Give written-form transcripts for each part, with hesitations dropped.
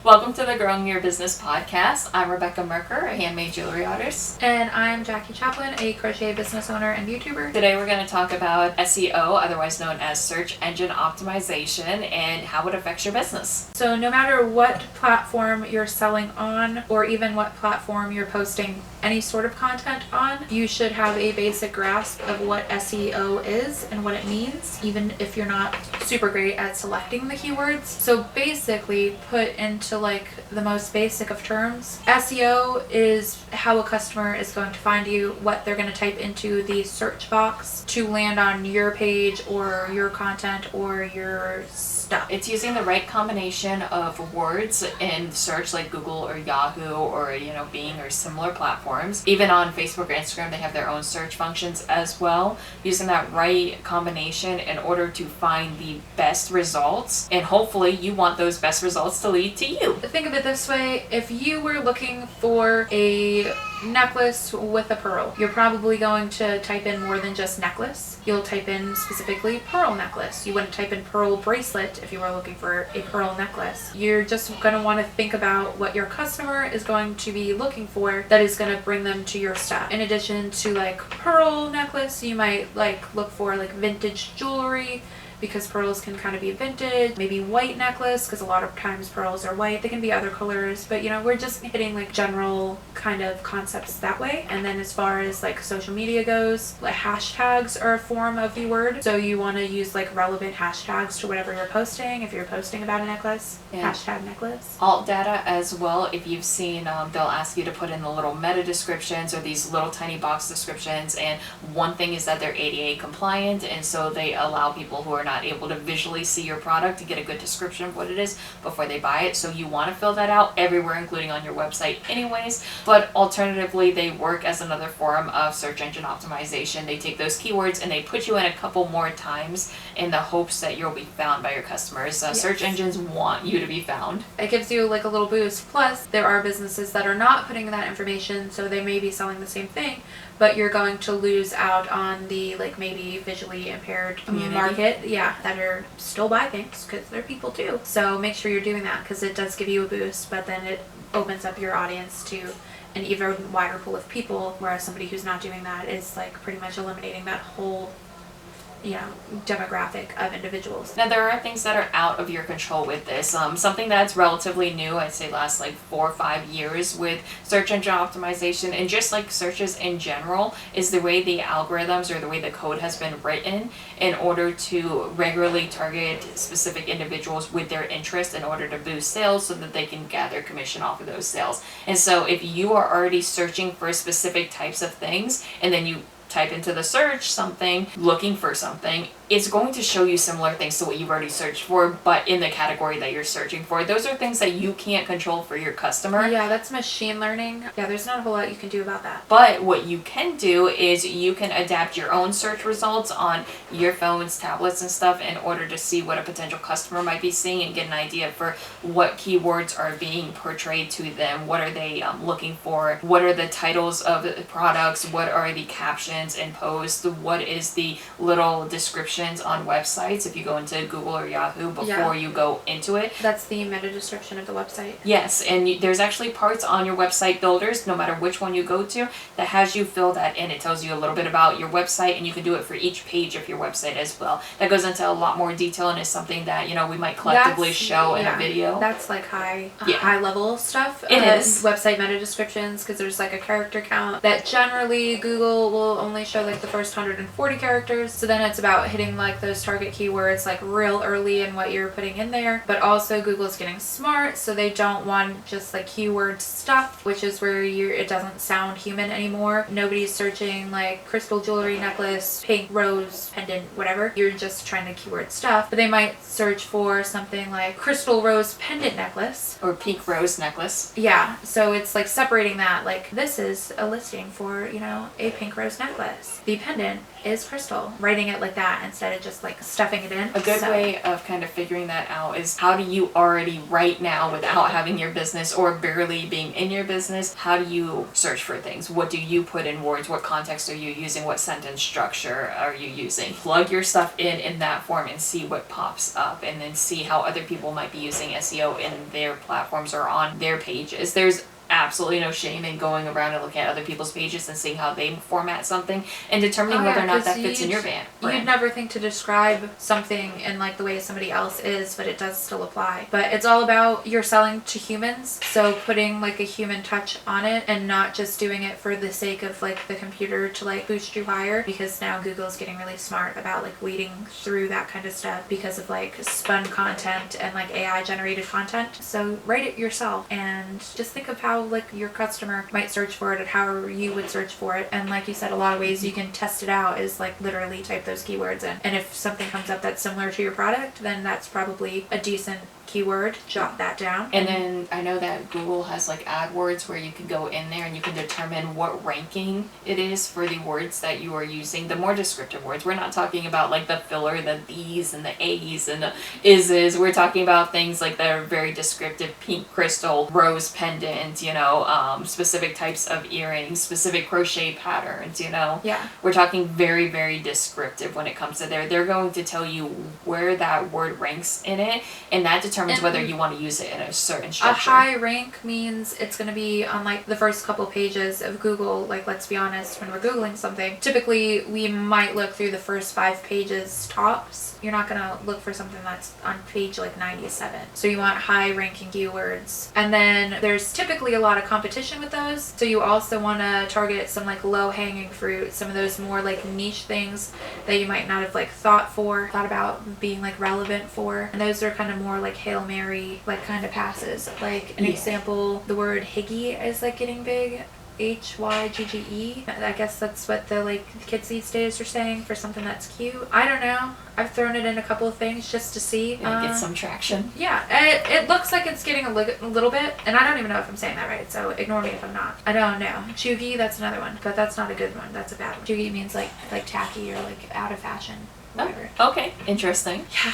Welcome to the Growing Your Business podcast. I'm Rebecca Merker, a handmade jewelry artist. And I'm Jackie Chaplin, a crochet business owner and YouTuber. Today we're going to talk about SEO, otherwise known as search engine optimization, and how it affects your business. So no matter what platform you're selling on, or even what platform you're posting any sort of content on, you should have a basic grasp of what SEO is and what it means, even if you're not super great at selecting the keywords. So basically, put into like the most basic of terms, SEO is how a customer is going to find you, what they're going to type into the search box to land on your page or your content or your stuff. It's using the right combination of words in search like Google or Yahoo or Bing or similar platforms. Even on Facebook or Instagram, they have their own search functions as well. Using that right combination in order to find the best results, and hopefully you want those best results to lead to you. Think of it this way: if you were looking for a necklace with a pearl, you're probably going to type in more than just necklace. You'll type in specifically pearl necklace. You wouldn't type in pearl bracelet if you were looking for a pearl necklace. You're just going to want to think about what your customer is going to be looking for that is going to bring them to your stuff. In addition to like pearl necklace, you might look for vintage jewelry, because pearls can kind of be vintage. Maybe white necklace, because a lot of times pearls are white. They can be other colors, but we're just hitting general kind of concepts that way. And then as far as social media goes, hashtags are a form of the word. So you want to use relevant hashtags to whatever you're posting. If you're posting about a necklace, hashtag necklace. Alt data as well. If you've seen, they'll ask you to put in the little meta descriptions or these little tiny box descriptions. And one thing is that they're ADA compliant, and so they allow people who are not able to visually see your product to get a good description of what it is before they buy it. So you want to fill that out everywhere, including on your website anyways. But alternatively, they work as another form of search engine optimization. They take those keywords and they put you in a couple more times in the hopes that you'll be found by your customers. Yes. Search engines want you to be found. It gives you a little boost. Plus, there are businesses that are not putting in that information, so they may be selling the same thing, but you're going to lose out on the maybe visually impaired community market, that are still buy things, because they're people too. So make sure you're doing that, because it does give you a boost, but then it opens up your audience to an even wider pool of people, whereas somebody who's not doing that is pretty much eliminating that whole demographic of individuals. Now, there are things that are out of your control with this. Something that's relatively new, I'd say last 4 or 5 years with search engine optimization and just searches in general, is the way the algorithms or the way the code has been written in order to regularly target specific individuals with their interest in order to boost sales so that they can gather commission off of those sales. And so if you are already searching for specific types of things and then you type into the search something, looking for something, it's going to show you similar things to what you've already searched for, but in the category that you're searching for. Those are things that you can't control for your customer. Yeah, that's machine learning. Yeah, there's not a whole lot you can do about that. But what you can do is you can adapt your own search results on your phones, tablets, and stuff in order to see what a potential customer might be seeing and get an idea for what keywords are being portrayed to them. What are they looking for? What are the titles of the products? What are the captions and posts? What is the little description on websites if you go into Google or Yahoo before you go into it? That's the meta description of the website. Yes, and there's actually parts on your website builders, no matter which one you go to, that has you fill that in. It tells you a little bit about your website, and you can do it for each page of your website as well. That goes into a lot more detail and is something that we might collectively show in a video. That's high level stuff. It is. Website meta descriptions, because there's a character count that generally Google will only show the first 140 characters. So then it's about hitting those target keywords real early in what you're putting in there. But also Google's getting smart, so they don't want just keyword stuff, which is where it doesn't sound human anymore. Nobody's searching crystal jewelry necklace, pink rose pendant, whatever. You're just trying to keyword stuff. But they might search for something like crystal rose pendant necklace or pink rose necklace. Yeah, so it's separating that. This is a listing for a pink rose necklace. The pendant is crystal. Writing it like that instead of just like stuffing it in. A good way of kind of figuring that out is, how do you already right now, without having your business or barely being in your business, how do you search for things? What do you put in words? What context are you using? What sentence structure are you using? Plug your stuff in that form and see what pops up, and then see how other people might be using SEO in their platforms or on their pages. There's absolutely no shame in going around and looking at other people's pages and seeing how they format something and determining whether or not that fits in your brand. You'd never think to describe something in like the way somebody else is, but it does still apply. But it's all about you're selling to humans, so putting like a human touch on it and not just doing it for the sake of like the computer to like boost you higher, because now Google's getting really smart about like weeding through that kind of stuff because of like spun content and like AI generated content. So write it yourself and just think of how like your customer might search for it and how you would search for it. And like you said, a lot of ways you can test it out is like literally type those keywords in, and if something comes up that's similar to your product, then that's probably a decent keyword. Jot that down. And then I know that Google has like AdWords where you can go in there and you can determine what ranking it is for the words that you are using, the more descriptive words. We're not talking about like the filler, the these and the a's and the is's. We're talking about things like that are very descriptive: pink crystal, rose pendant, you know, specific types of earrings, specific crochet patterns, you know. Yeah. We're talking very, very descriptive when it comes to there. They're going to tell you where that word ranks in it, and that determines whether you want to use it in a certain structure. A high rank means it's going to be on like the first couple pages of Google. Like, let's be honest, when we're Googling something, typically we might look through the first 5 pages tops. You're not going to look for something that's on page like 97. So you want high ranking keywords. And then there's typically a lot of competition with those. So you also want to target some like low hanging fruit, some of those more like niche things that you might not have like thought about being like relevant for. And those are kind of more like Hail Mary like kind of passes. Like an example, the word hygge is like getting big. Hygge. I guess that's what the like kids these days are saying for something that's cute. I don't know. I've thrown it in a couple of things just to see. Get some traction. Yeah, it looks like it's getting a little bit, and I don't even know if I'm saying that right, so ignore me if I'm not. I don't know. Chuggy, that's another one, but that's not a good one. That's a bad one. Chuggy means like tacky or like out of fashion. Whatever. Oh, okay, interesting. Yeah,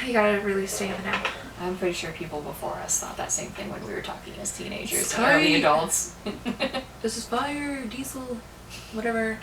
you gotta really stay in the know. I'm pretty sure people before us thought that same thing when we were talking as teenagers and early adults. This is fire, diesel, whatever.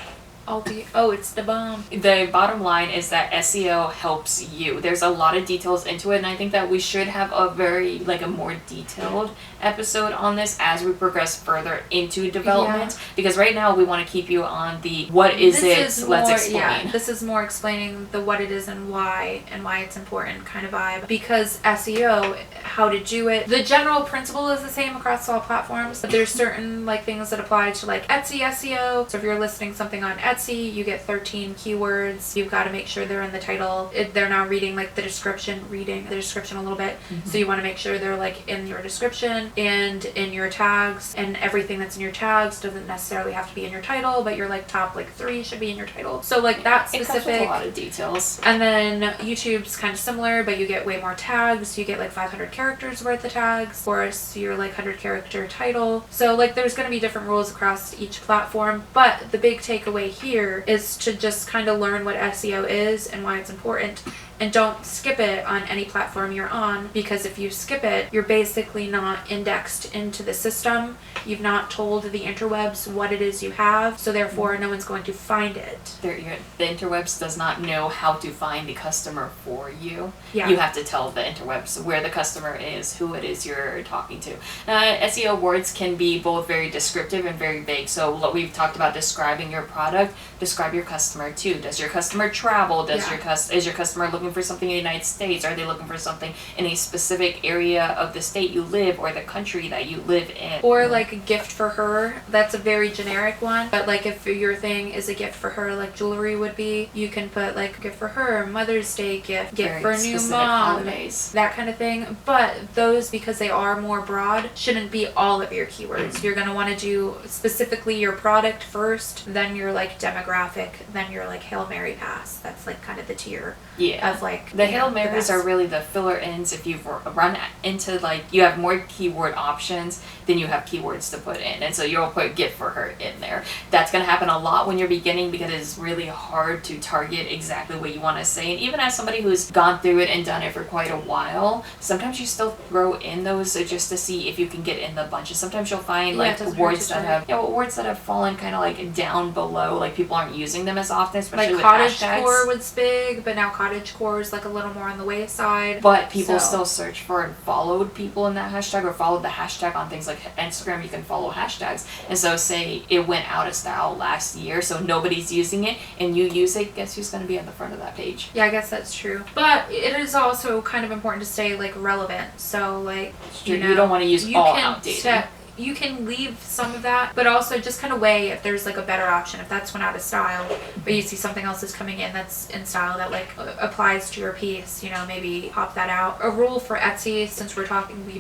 Oh, it's the bomb. The bottom line is that SEO helps you. There's a lot of details into it, and I think that we should have a more detailed episode on this as we progress further into development. Yeah. Because right now we want to keep you on the what is let's explain. Yeah, this is more explaining the what it is and why it's important kind of vibe. Because SEO, how to do it, the general principle is the same across all platforms, but there's certain like things that apply to like Etsy SEO. So if you're listing something on Etsy, you get 13 keywords. You've got to make sure they're in the title. They're now reading the description a little bit. Mm-hmm. So you want to make sure they're like in your description and in your tags, and everything that's in your tags doesn't necessarily have to be in your title, but your like top 3 should be in your title. So like that specific. It comes with a lot of details. And then YouTube's kind of similar, but you get way more tags. You get like 500 characters worth of tags. Of course, your like 100 character title. So like there's going to be different rules across each platform, but the big takeaway here is to just kind of learn what SEO is and why it's important. And don't skip it on any platform you're on, because if you skip it, you're basically not indexed into the system. You've not told the interwebs what it is you have, so therefore no one's going to find it. The interwebs does not know how to find the customer for you. Yeah. You have to tell the interwebs where the customer is, who it is you're talking to. SEO words can be both very descriptive and very vague. So we've talked about describing your product. Describe your customer too. Does your customer travel? Is your customer looking for something in the United States? Are they looking for something in a specific area of the state you live or the country that you live in? Or like a gift for her. That's a very generic one. But like if your thing is a gift for her, like jewelry would be, you can put like gift for her, Mother's Day gift for a new mom, holidays. That kind of thing. But those, because they are more broad, shouldn't be all of your keywords. You're going to want to do specifically your product first, then your like demographic, then your like Hail Mary pass. That's like kind of the tier of of like the Hail Marys are really the filler ins. If you've run into like you have more keyword options than you have keywords to put in, and so you'll put gift for her in there. That's going to happen a lot when you're beginning because it's really hard to target exactly what you want to say. And even as somebody who's gone through it and done it for quite a while, sometimes you still throw in those just to see if you can get in the bunches. Sometimes you'll find like words that have fallen kind of like down below, like people aren't using them as often, especially like with hashtags. cottagecore was big, but now cottagecore is like a little more on the wayside. But people still search for and followed people in that hashtag or followed the hashtag on things like Instagram. You can follow hashtags. And so say it went out of style last year, so nobody's using it, and you use it, guess who's going to be on the front of that page? Yeah, I guess that's true. But it is also kind of important to stay like relevant. So like, you don't want to use all outdated. You can leave some of that, but also just kind of weigh if there's like a better option. If that's went out of style, but you see something else is coming in that's in style that like applies to your piece, you know, maybe pop that out. A rule for Etsy, since we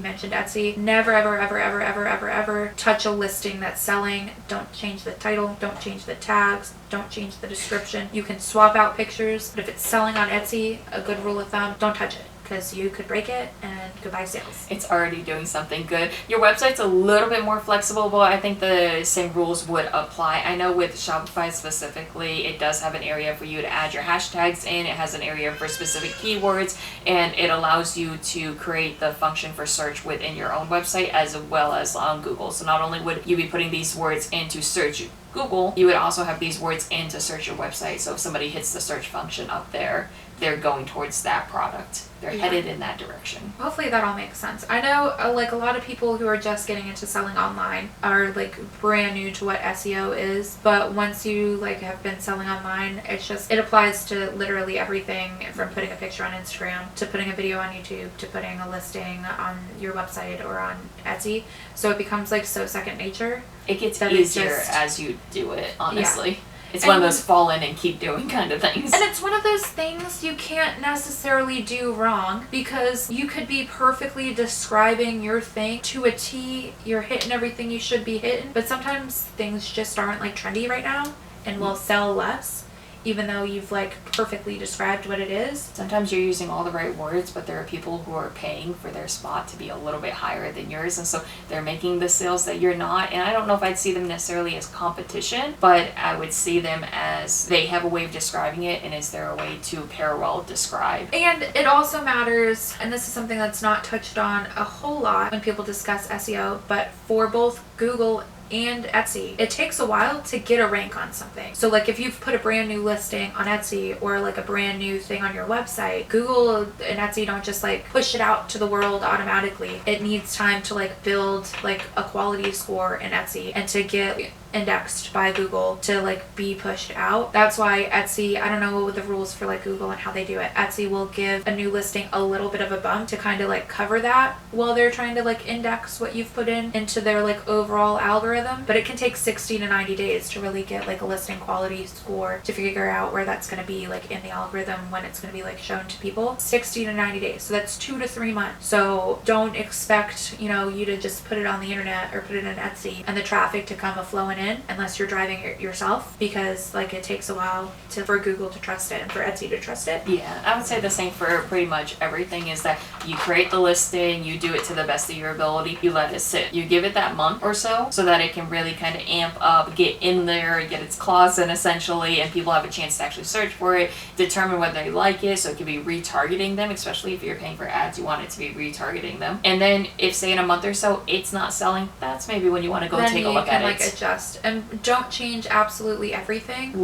mentioned Etsy, never ever ever ever ever ever ever touch a listing that's selling. Don't change the title, don't change the tags, don't change the description. You can swap out pictures, but if it's selling on Etsy, a good rule of thumb, don't touch it, because you could break it and goodbye sales. It's already doing something good. Your website's a little bit more flexible, but I think the same rules would apply. I know with Shopify specifically, it does have an area for you to add your hashtags in. It has an area for specific keywords, and it allows you to create the function for search within your own website as well as on Google. So not only would you be putting these words into search Google, you would also have these words in to search your website. So if somebody hits the search function up there, they're going towards that product. They're headed in that direction. Hopefully that all makes sense. I know like a lot of people who are just getting into selling online are like brand new to what SEO is, but once you like have been selling online, it applies to literally everything from putting a picture on Instagram to putting a video on YouTube to putting a listing on your website or on Etsy. So it becomes like so second nature. It gets easier as you do it, honestly. Yeah. It's one of those fall in and keep doing kind of things. And it's one of those things you can't necessarily do wrong, because you could be perfectly describing your thing to a T. You're hitting everything you should be hitting, but sometimes things just aren't like trendy right now and will sell less, even though you've like perfectly described what it is. Sometimes you're using all the right words, but there are people who are paying for their spot to be a little bit higher than yours, and so they're making the sales that you're not. And I don't know if I'd see them necessarily as competition, but I would see them as they have a way of describing it, and is there a way to parallel describe. And it also matters, and this is something that's not touched on a whole lot when people discuss SEO, but for both Google and Etsy, it takes a while to get a rank on something. So like if you've put a brand new listing on Etsy or like a brand new thing on your website, Google and Etsy don't just like push it out to the world automatically. It needs time to like build like a quality score in Etsy and to get indexed by Google to like be pushed out. That's why Etsy, I don't know what the rules for like Google and how they do it. Etsy will give a new listing a little bit of a bump to kind of like cover that while they're trying to like index what you've put in into their like overall algorithm. But it can take 60 to 90 days to really get like a listing quality score to figure out where that's going to be like in the algorithm when it's going to be like shown to people. 60 to 90 days. So that's 2 to 3 months. So don't expect, you know, you to just put it on the internet or put it in Etsy and the traffic to come flowing in unless you're driving it yourself, because like it takes a while for Google to trust it and for Etsy to trust it. Yeah, I would say the same for pretty much everything, is that you create the listing, you do it to the best of your ability, you let it sit. You give it that month or so that it can really kind of amp up, get in there, get its claws in essentially, and people have a chance to actually search for it, determine whether they like it, so it could be retargeting them, especially if you're paying for ads, you want it to be retargeting them. And then if say in a month or so it's not selling, that's maybe when you want to go take a look at it. Then you can like adjust. And don't change absolutely everything.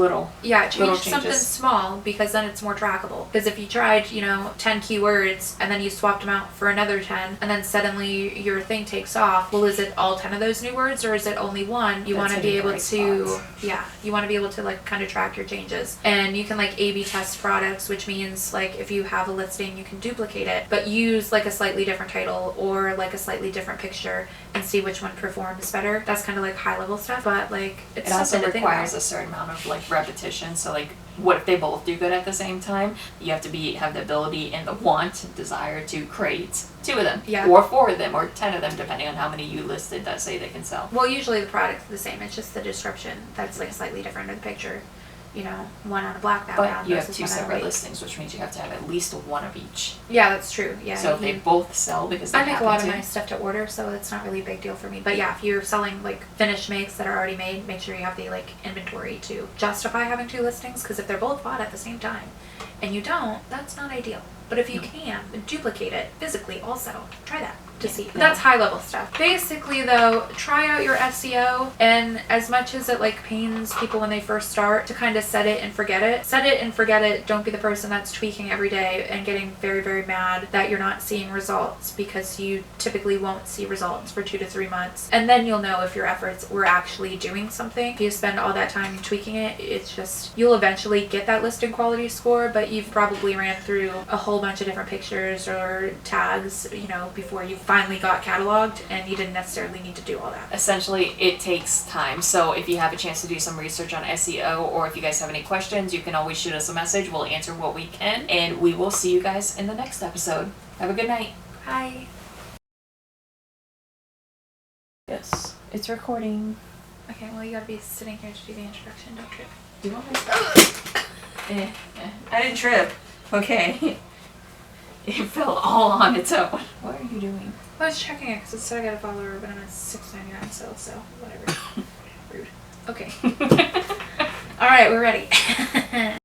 Yeah, change something small, because then it's more trackable. Because if you tried, 10 keywords and then you swapped them out for another 10 and then suddenly your thing takes off, well, is it all 10 of those new words or is it only one? You want to be able to, you want to be able to like kind of track your changes. And you can like A/B test products, which means like if you have a listing, you can duplicate it, but use like a slightly different title or like a slightly different picture and see which one performs better. That's kind of like high level stuff, but like it also requires a certain amount of like repetition. So like, what if they both do good at the same time? You have to have the ability and the want, desire to create 2 of them, or 4 of them, or 10 of them, depending on how many you listed that say they can sell. Well, usually the product's the same. It's just the description that's like slightly different in the picture. one on a black background. But you have versus 2 one on a separate white. listings, which means you have to have at least one of each. Yeah, that's true. Yeah. So if they both sell because they I make a lot of happen my stuff to order, so it's not really a big deal for me. But yeah, if you're selling like finished makes that are already made, make sure you have the like inventory to justify having 2 listings. Because if they're both bought at the same time, and you don't, that's not ideal. But if you can duplicate it physically, also try that to see. That's high level stuff. Basically, though, try out your SEO, and as much as it like pains people when they first start to kind of set it and forget it, set it and forget it. Don't be the person that's tweaking every day and getting very, very mad that you're not seeing results, because you typically won't see results for 2 to 3 months, and then you'll know if your efforts were actually doing something. If you spend all that time tweaking it, it's just, you'll eventually get that listing quality score, but you've probably ran through a whole bunch of different pictures or tags, before you finally got cataloged, and you didn't necessarily need to do all that. Essentially, it takes time. So if you have a chance to do some research on SEO, or if you guys have any questions, you can always shoot us a message. We'll answer what we can, and we will see you guys in the next episode. Have a good night. Bye. Yes, it's recording. Okay, well, you gotta be sitting here to do the introduction. Don't trip. Do you want me? I didn't trip. Okay. It fell all on its own. What are you doing? I was checking it because it said I got a follower, but I'm at $6.99 still, so whatever. Rude. Okay. All right, we're ready.